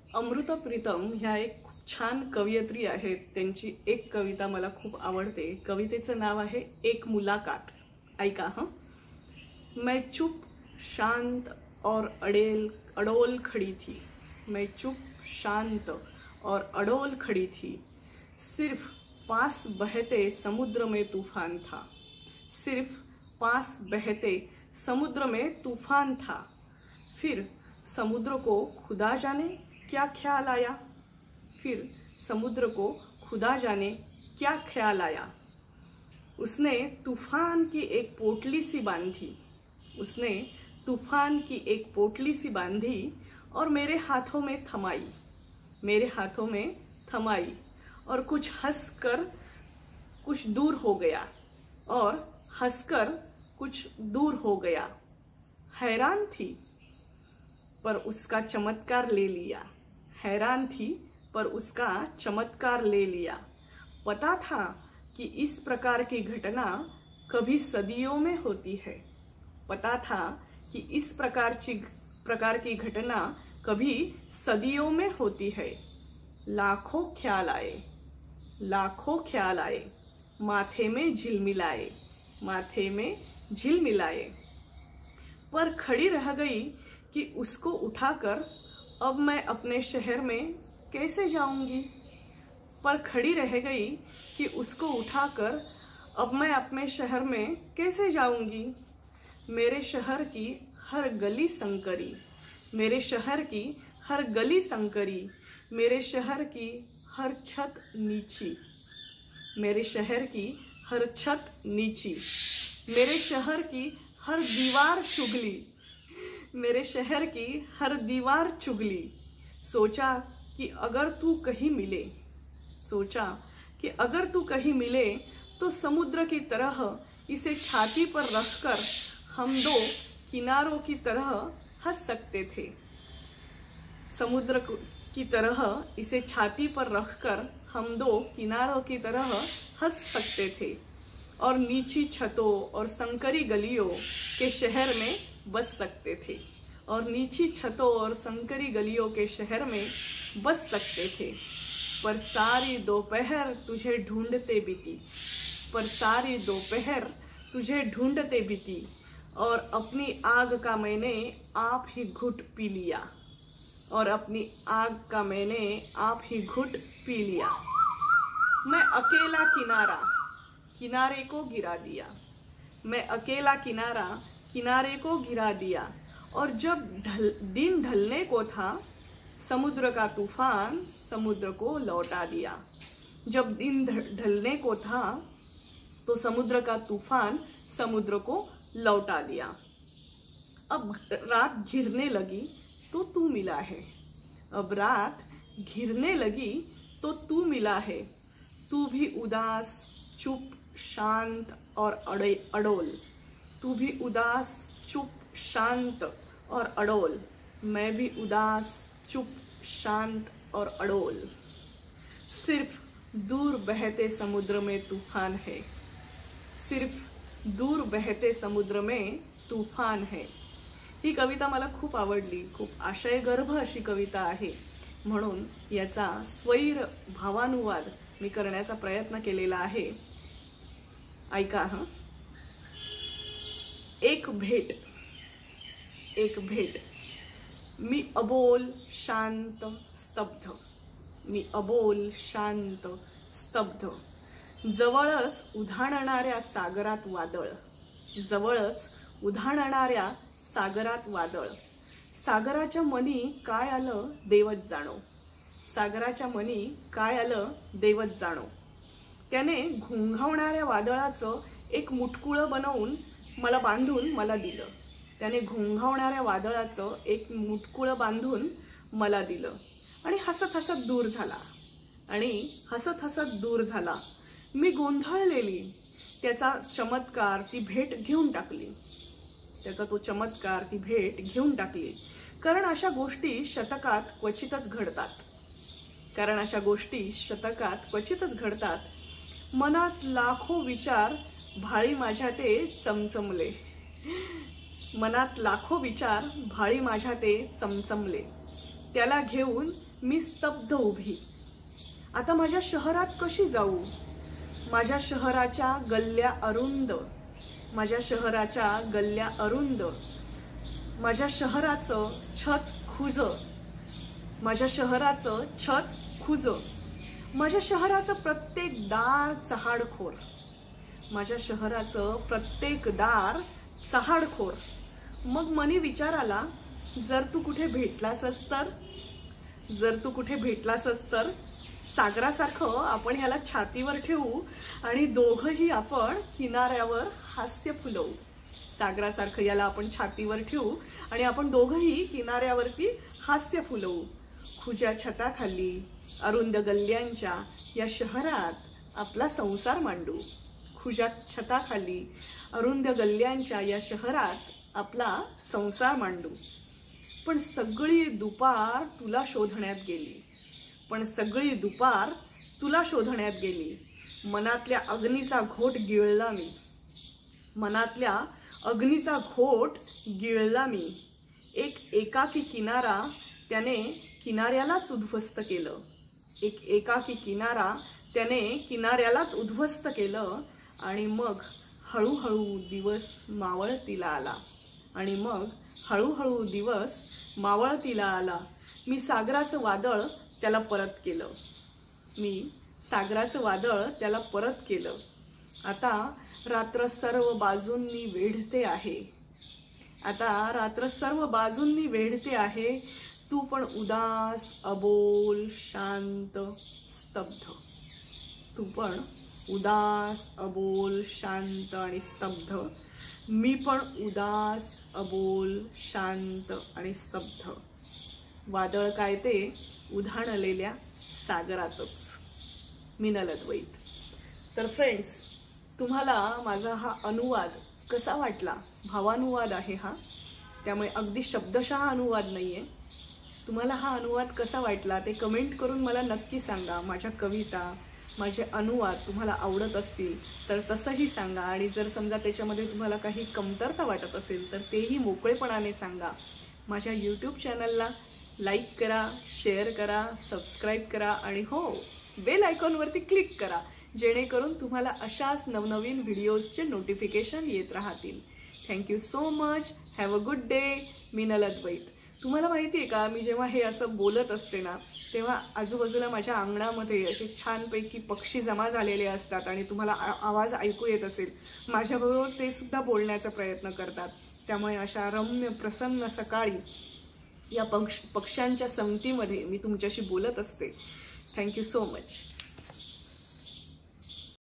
अमृता प्रीतम ह्या एक खूप छान कवयित्री आहेत। त्यांची एक कविता मला खूप आवडते। कवितेचं नाव आहे एक मुलाकात। ऐका हं। मैं चुप शांत और अडोल खड़ी थी। मैं चुप शांत और अडोल खड़ी थी। सिर्फ पास बहते समुद्र में तूफान था। सिर्फ पास बहते समुद्र में तूफान था। फिर समुद्र को खुदा जाने क्या ख्याल आया। फिर समुद्र को खुदा जाने क्या ख्याल आया। उसने तूफान की एक पोटली सी बांधी। उसने तूफान की एक पोटली सी बांधी और मेरे हाथों में थमाई। मेरे हाथों में थमाई और कुछ हंसकर कुछ दूर हो गया। और हंसकर कुछ दूर हो गया। हैरान थी पर उसका चमत्कार ले लिया। हैरान थी पर उसका चमत्कार ले लिया। पता था कि इस प्रकार की घटना कभी सदियों में होती है। पता था कि इस प्रकार की घटना कभी सदियों में होती है। लाखों ख्याल आए, लाखों ख्याल आए, माथे में झिलमिलाए, माथे में झिलमिलाए। पर खड़ी रह गई कि उसको उठाकर अब मैं अपने शहर में कैसे जाऊंगी। पर खड़ी रह गई कि उसको उठाकर अब मैं अपने शहर में कैसे जाऊंगी। मेरे शहर की हर गली संकरी, मेरे शहर की हर गली संकरी, मेरे शहर की हर छत नीची, मेरे शहर की हर छत नीची, मेरे शहर की हर दीवार चुगली, मेरे शहर की हर दीवार चुगली। सोचा कि अगर तू कहीं मिले, सोचा कि अगर तू कहीं मिले तो समुद्र की तरह इसे छाती पर रखकर हम दो किनारों की तरह हंस सकते थे। समुद्र की तरह इसे छाती पर रखकर हम दो किनारों की तरह हंस सकते थे और नीची छतों और संकरी गलियों के शहर में बस सकते थे। और नीची छतों और संकरी गलियों के शहर में बस सकते थे। पर सारी दोपहर तुझे ढूंढते बीती, पर सारी दोपहर तुझे ढूंढते बीती और अपनी आग का मैंने आप ही घुट पी लिया, और अपनी आग का मैंने आप ही घुट पी लिया। मैं अकेला किनारा किनारे को गिरा दिया। मैं अकेला किनारा किनारे को गिरा दिया। और जब दिन ढलने को था समुद्र का तूफान समुद्र को लौटा दिया। जब दिन ढलने को था तो समुद्र का तूफान समुद्र को लौटा दिया। अब रात घिरने लगी तो तू मिला है। अब रात घिरने लगी तो तू मिला है। तू भी उदास चुप शांत और अडोल। तू भी उदास चुप शांत और अडोल। मैं भी उदास चुप शांत और अडोल। सिर्फ दूर बहते समुद्र में तूफान है। सिर्फ दूर बहते समुद्र में तूफान है। ही कविता मला खूप आवडली। खूप आशयगर्भ अशी कविता आहे, म्हणून याचा स्वैर भावानुवाद मी करण्याचा प्रयत्न केलेला आहे। ऐका हं। एक भेट, एक भेट। मी अबोल शांत स्तब्ध, मी अबोल शांत स्तब्ध। जवळच उधाणणाऱ्या सागरात वादळ, जवळच उधाणणाऱ्या सागरात वादळ। सागराच्या मनी काय आलं देवच जाणो, सागराच्या मनी काय आलं देवच जाणो। त्याने घोंघावणाऱ्या वादळाचं एक मुटकुळं बनवून मला बांधून मला दिलं। त्याने घोंघावणाऱ्या वादळाचं एक मुटकुळं बांधून मला दिलं आणि हसत हसत दूर झाला, आणि हसत हसत दूर झाला। मी गोंधळलेली त्याचा चमत्कार ती भेट घेऊन टाकली, त्याचा तो चमत्कार ती भेट घेऊन टाकली। कारण अशा गोष्टी शतकात क्वचितच घडतात, कारण अशा गोष्टी शतकात क्वचितच घडतात। मनात लाखो विचार भाळी माझ्या ते चमचमले, मनात लाखो विचार भाळी माझ्या ते चमचमले। त्याला घेऊन मी स्तब्ध उभी. आता माझ्या शहरात कशी जाऊ? माझ्या शहराच्या गल्ल्या अरुंद, माझ्या शहराच्या गल्ल्या अरुंद, माझ्या शहराचं छत खुज, माझ्या शहराचं छत खुज, माझ्या शहराचं प्रत्येक दार चहाडखोर, माझ्या शहराचं प्रत्येक दार चहाडखोर. मग मनी विचार आला, जर तू कुठे भेटलासच तर, जर तू कुठे भेटलासच तर सागरासारखं आपण ह्याला छातीवर ठेवू आणि दोघंही आपण किनाऱ्यावर हास्य फुलवू. सागरासारखं याला आपण छातीवर ठेवू आणि आपण दोघंही किनाऱ्यावरती हास्य फुलवू. खुज्या छताखाली अरुंद गल्ल्यांच्या या शहरात आपला संसार मांडू. खुज्या छताखाली अरुंद गल्ल्यांच्या या शहरात आपला संसार मांडू. पण सगळी दुपार तुला शोधण्यात गेली, पण सगळी दुपार तुला शोधण्यात गेली. मनातल्या अग्नीचा घोट गिळला मी, मनातल्या अग्नीचा घोट गिळला मी. एक एकाकी किनारा त्याने किनाऱ्यालाच उद्ध्वस्त केलं, एक एकाकी किनारा त्याने किनाऱ्यालाच उद्ध्वस्त केलं. आणि मग हळूहळू दिवस मावळतीला आला, आणि मग हळूहळू दिवस मावळतीला आला. मी सागराचं वादळ त्याला परत केलं, मी सागराचं वादळ त्याला परत केलं. आता रात्र सर्व बाजूंनी वेढते आहे, आता रात्र सर्व बाजूंनी वेढते आहे. तू पण उदास, अबोल, शांत, स्तब्ध. तू पण उदास, अबोल, शांत आणि स्तब्ध. मी पण उदास, अबोल, शांत आणि स्तब्ध. वादळ काय ते उधाणलेल्या सागरातच. मीनल अद्वैत. तर फ्रेंड्स, तुम्हाला माझा हा अनुवाद कसा वाटला? भावानुवाद आहे हा, त्यामुळे अगदी शब्दशः अनुवाद नाहीये. तुम्हाला हा अनुवाद कसा वाटला ते कमेंट करून मला नक्की सांगा. माझ्या कविता, माझे अनुवाद तुम्हाला आवडत असतील तर तसंही सांगा. आणि जर समजा त्याच्यामध्ये तुम्हाला काही कमतरता वाटत असेल तर तेही मोकळेपणाने सांगा. माझ्या यूट्यूब चॅनलला लाईक करा, शेअर करा, सबस्क्राईब करा आणि हो, बेल आयकॉनवरती क्लिक करा, जेणेकरून तुम्हाला अशाच नवनवीन व्हिडिओजचे नोटिफिकेशन येत राहतील. Thank you so much. Have a good day. Meenal Advait. तुम्हाला माहिती आहे का, मी जेव्हा हे असं बोलत असते ना, तेव्हा आजूबाजूला माझ्या अंगणामध्ये असे छानपैकी पक्षी जमा झालेले असतात आणि तुम्हाला आवाज ऐकू येत असेल. माझ्याबरोबर ते सुद्धा बोलण्याचा प्रयत्न करतात. त्यामुळे अशा रम्य प्रसन्न सकाळी या पक्ष्यांच्या संगतीमध्ये मी तुमच्याशी बोलत असते. Thank you so much.